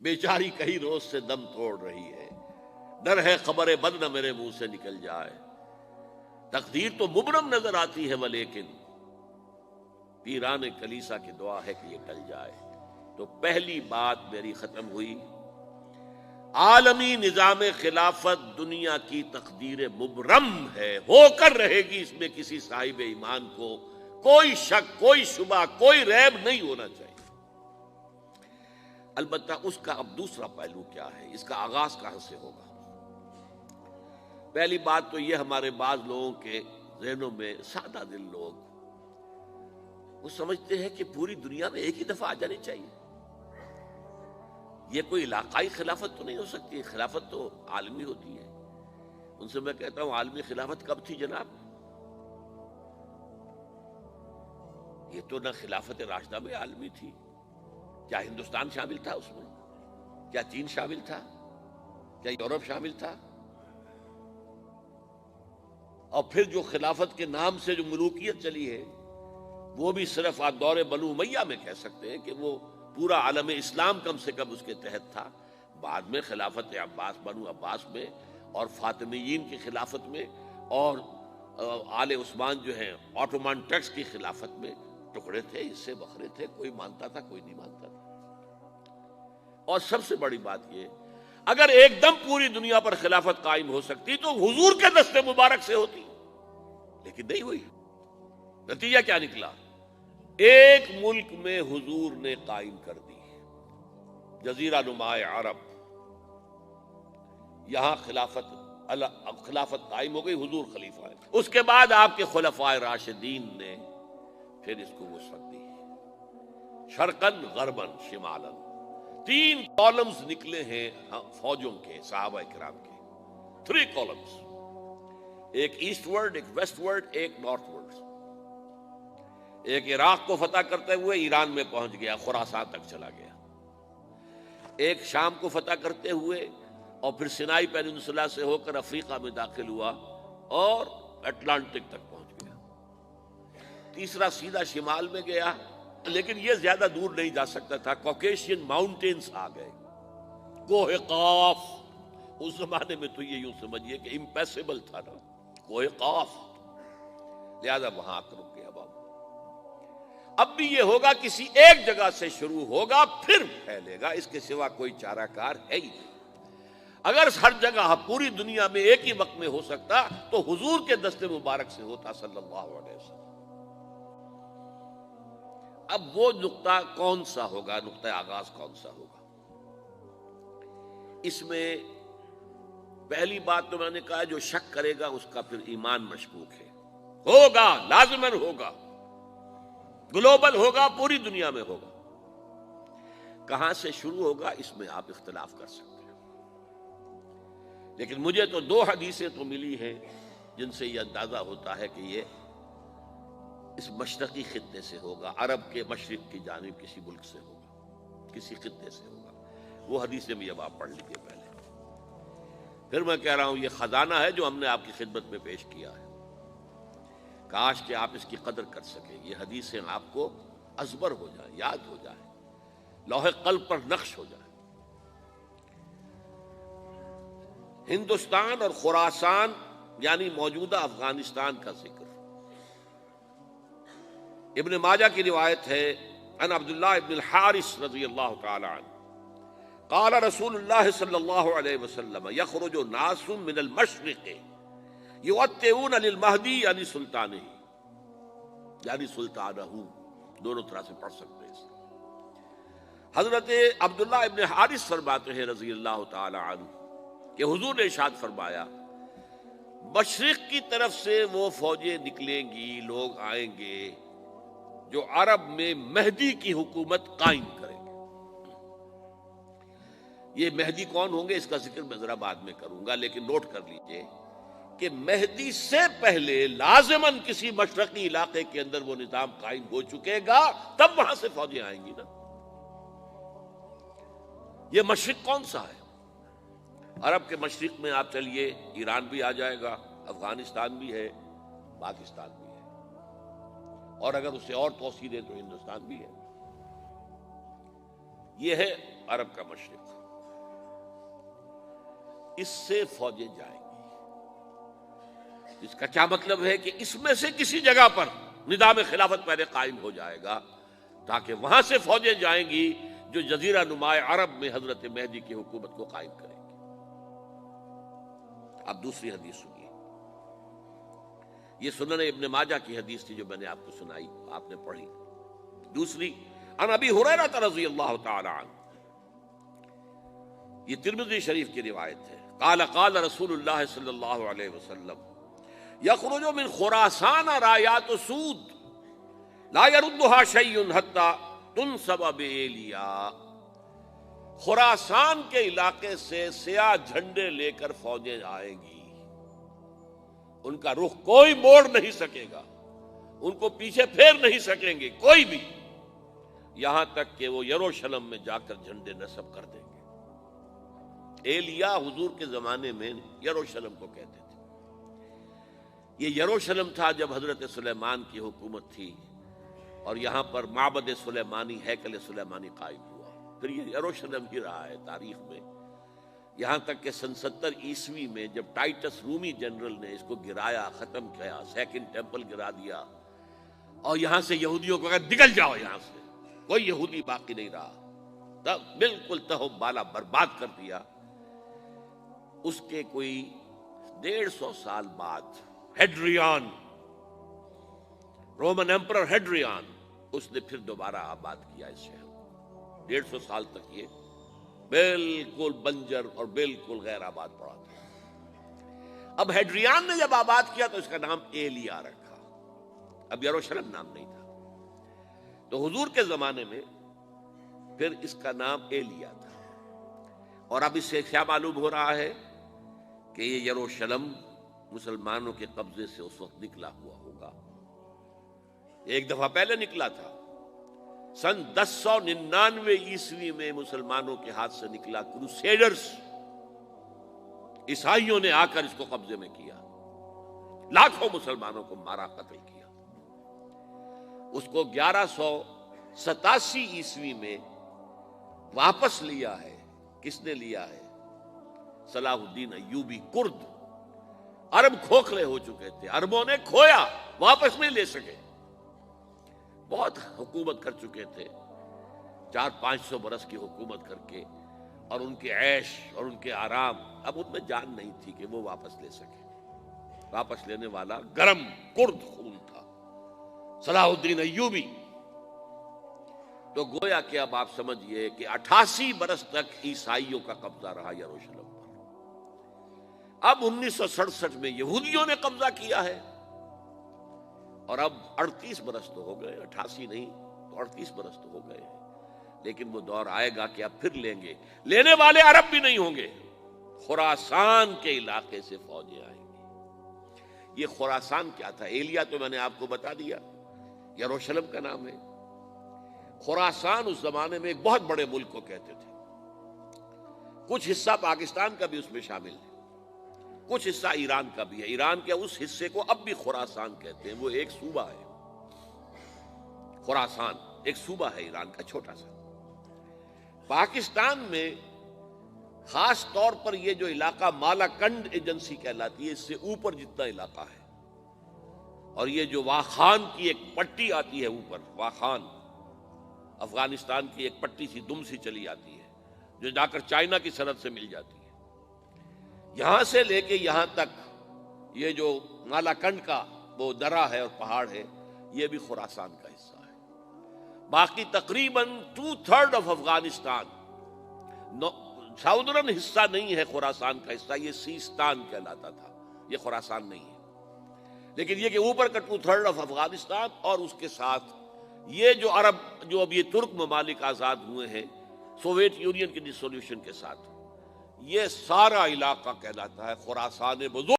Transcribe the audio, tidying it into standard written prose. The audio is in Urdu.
بیچاری کئی روز سے دم توڑ رہی ہے، ڈر ہے خبر بد نہ میرے منہ سے نکل جائے، تقدیر تو مبرم نظر آتی ہے ولیکن پیران کلیسا کی دعا ہے کہ یہ ٹل جائے۔ تو پہلی بات میری ختم ہوئی، عالمی نظام خلافت دنیا کی تقدیر مبرم ہے، ہو کر رہے گی، اس میں کسی صاحب ایمان کو کوئی شک، کوئی شبہ، کوئی ریب نہیں ہونا چاہیے۔ البتہ اس کا اب دوسرا پہلو کیا ہے، اس کا آغاز کہاں سے ہوگا؟ پہلی بات تو یہ، ہمارے بعض لوگوں کے ذہنوں میں، سادہ دل لوگ وہ سمجھتے ہیں کہ پوری دنیا میں ایک ہی دفعہ آ جانی چاہیے، یہ کوئی علاقائی خلافت تو نہیں ہو سکتی، خلافت تو عالمی ہوتی ہے۔ ان سے میں کہتا ہوں عالمی خلافت کب تھی جناب؟ یہ تو نہ خلافت راشدہ میں عالمی تھی، کیا ہندوستان شامل تھا اس میں؟ کیا چین شامل تھا؟ کیا یورپ شامل تھا؟ اور پھر جو خلافت کے نام سے جو ملوکیت چلی ہے وہ بھی صرف آپ دور بنو امیہ میں کہہ سکتے ہیں کہ وہ پورا عالم اسلام کم سے کم اس کے تحت تھا۔ بعد میں خلافت عباس، بنو عباس میں اور فاطمیین کی خلافت میں اور آل عثمان جو ہیں آٹومان ٹرکس کی خلافت میں ٹکڑے تھے، حصے بکھرے تھے، کوئی مانتا تھا کوئی نہیں مانتا تھا۔ اور سب سے بڑی بات یہ، اگر ایک دم پوری دنیا پر خلافت قائم ہو سکتی تو حضور کے دست مبارک سے ہوتی، لیکن نہیں ہوئی۔ نتیجہ کیا نکلا؟ ایک ملک میں حضور نے قائم کر دی، جزیرہ نما عرب، یہاں خلافت قائم ہو گئی، حضور خلیفہ ہے۔ اس کے بعد آپ کے خلفائے راشدین نے پھر اس کو وسعت دی، شرقاً غرباً شمالاً، 3 کالمز نکلے ہیں فوجوں کے، صحابہ کرام کے، 3 کالمز، ایک ایسٹ ورڈ، ایک ویسٹ ورڈ، ایک نارتھ ورڈ۔ ایک عراق کو فتح کرتے ہوئے ایران میں پہنچ گیا، خراسان تک چلا گیا، ایک شام کو فتح کرتے ہوئے اور پھر سینائی پیننسولا سے ہو کر افریقہ میں داخل ہوا اور اٹلانٹک تک پہنچ گیا، تیسرا سیدھا شمال میں گیا، لیکن یہ زیادہ دور نہیں جا سکتا تھا، کوکیشین ماؤنٹینز آ گئے، کوہ قاف، اس زمانے میں تو یہ یوں سمجھیے کہ امپیسیبل تھا نا، کوہ قاف، لہذا وہاں آ کر رک گیا بابا۔ اب بھی یہ ہوگا، کسی ایک جگہ سے شروع ہوگا پھر پھیلے گا، اس کے سوا کوئی چارہ کار ہے ہی نہیں۔ اگر ہر جگہ پوری دنیا میں ایک ہی وقت میں ہو سکتا تو حضور کے دست مبارک سے ہوتا صلی اللہ علیہ وسلم۔ اب وہ نقطہ کون سا ہوگا، نقطہ آغاز کون سا ہوگا؟ اس میں پہلی بات تو میں نے کہا، جو شک کرے گا اس کا پھر ایمان مشکوک ہے، ہوگا، لازماً ہوگا، گلوبل ہوگا، پوری دنیا میں ہوگا۔ کہاں سے شروع ہوگا اس میں آپ اختلاف کر سکتے ہیں، لیکن مجھے تو 2 حدیثیں تو ملی ہیں جن سے یہ اندازہ ہوتا ہے کہ یہ اس مشرقی خطے سے ہوگا، عرب کے مشرق کی جانب کسی ملک سے ہوگا، کسی خطے سے ہوگا۔ وہ حدیثیں بھی اب آپ پڑھ لیجیے پہلے، پھر میں کہہ رہا ہوں یہ خزانہ ہے جو ہم نے آپ کی خدمت میں پیش کیا ہے، کاش کہ آپ اس کی قدر کر سکیں، یہ حدیثیں آپ کو ازبر ہو جائیں، یاد ہو جائیں، لوح قلب پر نقش ہو جائیں۔ ہندوستان اور خراسان یعنی موجودہ افغانستان کا ذکر، ابن ماجہ کی روایت ہے، عن عبداللہ ابن الحارث رضی اللہ تعالی عنہ قال رسول اللہ صلی اللہ علیہ وسلم یخرج ناس من المشرق یؤتئون للمہدی یعنی سلطانہ، یعنی سلطانہ، دونوں طرح سے پڑھ سکتے ہیں۔ حضرت عبداللہ ابن حارث فرماتے ہیں رضی اللہ تعالی عنہ کہ حضور نے ارشاد فرمایا، مشرق کی طرف سے وہ فوجیں نکلیں گی، لوگ آئیں گے جو عرب میں مہدی کی حکومت قائم کریں گے۔ یہ مہدی کون ہوں گے اس کا ذکر میں ذرا بعد میں کروں گا، لیکن نوٹ کر لیجئے کہ مہدی سے پہلے لازماً کسی مشرقی علاقے کے اندر وہ نظام قائم ہو چکے گا، تب وہاں سے فوجیں آئیں گی نا۔ یہ مشرق کون سا ہے؟ عرب کے مشرق میں آپ چلیے، ایران بھی آ جائے گا، افغانستان بھی ہے، پاکستان بھی ہے، اور اگر اسے اور توسیع دیں تو ہندوستان بھی ہے۔ یہ ہے عرب کا مشرق، اس سے فوجیں جائیں گی۔ اس کا کیا مطلب ہے کہ اس میں سے کسی جگہ پر نظام خلافت پہلے قائم ہو جائے گا، تاکہ وہاں سے فوجیں جائیں گی جو جزیرہ نما عرب میں حضرت مہدی کی حکومت کو قائم کریں گی۔ اب دوسری حدیث سنیے، یہ سنن ابن ماجہ کی حدیث تھی جو میں نے آپ کو سنائی، آپ نے پڑھی۔ دوسری، عن ابی ہریرہ رضی اللہ تعالی عنہ، یہ ترمذی شریف کی روایت ہے، قال قال رسول اللہ صلی اللہ علیہ وسلم یخرج من خراسان رایات سود لا يردها شیء حتی تنصب بإیلیا۔ خراسان کے علاقے سے سیاہ جھنڈے لے کر فوجیں آئیں گی، ان کا رخ کوئی موڑ نہیں سکے گا، ان کو پیچھے پھیر نہیں سکیں گے کوئی بھی، یہاں تک کہ وہ یروشلم میں جا کر جھنڈے نصب کر دیں گے۔ ایلیا حضور کے زمانے میں یروشلم کو کہتے تھے۔ یہ یروشلم تھا جب حضرت سلیمان کی حکومت تھی اور یہاں پر معبد سلیمانی، ہیکل سلیمانی قائم ہوا، پھر یہ یروشلم ہی رہا ہے تاریخ میں، یہاں تک کہ سن 70 عیسوی میں جب ٹائٹس رومی جنرل نے اس کو گرایا، ختم کیا، سیکنڈ ٹیمپل گرا دیا اور یہاں سے یہودیوں کو کہا نکل جاؤ، یہاں سے کوئی یہودی باقی نہیں رہا، تب بالکل تہو بالا برباد کر دیا۔ اس کے کوئی 150 سال بعد ہیڈریان، رومن ایمپرر ہیڈریان، اس نے پھر دوبارہ آباد کیا اس شہر کو۔ 150 سال تک یہ بالکل بنجر اور بالکل غیر آباد پڑا تھا۔ اب ہیڈریان نے جب آباد کیا تو اس کا نام ایلیا رکھا، اب یروشلم نام نہیں تھا۔ تو حضور کے زمانے میں پھر اس کا نام ایلیا تھا، اور اب اس سے کیا معلوم ہو رہا ہے کہ یہ یروشلم مسلمانوں کے قبضے سے اس وقت نکلا ہوا ہوگا۔ ایک دفعہ پہلے نکلا تھا، سن 1099 عیسوی میں مسلمانوں کے ہاتھ سے نکلا، کروسیڈرز، عیسائیوں نے آ کر اس کو قبضے میں کیا، لاکھوں مسلمانوں کو مارا، قتل کیا۔ اس کو 1187 عیسوی میں واپس لیا ہے۔ کس نے لیا ہے؟ صلاح الدین ایوبی، کرد۔ عرب کھوکھلے ہو چکے تھے، عربوں نے کھویا، واپس نہیں لے سکے، بہت حکومت کر چکے تھے، 400-500 برس کی حکومت کر کے، اور ان کے عیش اور ان کے آرام، اب ان میں جان نہیں تھی کہ وہ واپس لے سکے۔ واپس لینے والا گرم کرد خون تھا، صلاح الدین ایوبی۔ تو گویا کہ اب آپ سمجھئے کہ 88 برس تک عیسائیوں کا قبضہ رہا یروشلم پر۔ اب 1967 میں یہودیوں نے قبضہ کیا ہے، اور اب 38 برس تو ہو گئے، 88 نہیں تو 38 برس تو ہو گئے ہیں، لیکن وہ دور آئے گا کہ اب پھر لیں گے، لینے والے عرب بھی نہیں ہوں گے، خراسان کے علاقے سے فوجیں آئیں گی۔ یہ خراسان کیا تھا؟ ایلیا تو میں نے آپ کو بتا دیا، یروشلم کا نام ہے۔ خراسان اس زمانے میں ایک بہت بڑے ملک کو کہتے تھے، کچھ حصہ پاکستان کا بھی اس میں شامل ہے، کچھ حصہ ایران کا بھی ہے۔ ایران کے اس حصے کو اب بھی خراسان کہتے ہیں، وہ ایک صوبہ ہے۔ خراسان ایک صوبہ ہے ایران کا، چھوٹا سا۔ پاکستان میں خاص طور پر یہ جو علاقہ مالاکنڈ ایجنسی کہلاتی ہے، اس سے اوپر جتنا علاقہ ہے، اور یہ جو واخان کی ایک پٹی آتی ہے اوپر، واخان افغانستان کی ایک پٹی سی دم سی چلی آتی ہے جو جا کر چائنا کی سرحد سے مل جاتی ہے، یہاں سے لے کے یہاں تک یہ جو مالاکنڈ کا وہ درہ ہے اور پہاڑ ہے، یہ بھی خراسان کا حصہ ہے۔ باقی تقریباً 2/3 آف افغانستان، ساؤدرن حصہ نہیں ہے خراسان کا حصہ، یہ سیستان کہلاتا تھا، یہ خراسان نہیں ہے، لیکن یہ کہ اوپر کا 2/3 آف افغانستان، اور اس کے ساتھ یہ جو عرب، جو اب یہ ترک ممالک آزاد ہوئے ہیں سوویت یونین کی ڈسولوشن کے ساتھ، یہ سارا علاقہ کہلاتا ہے خراسان بزرگ۔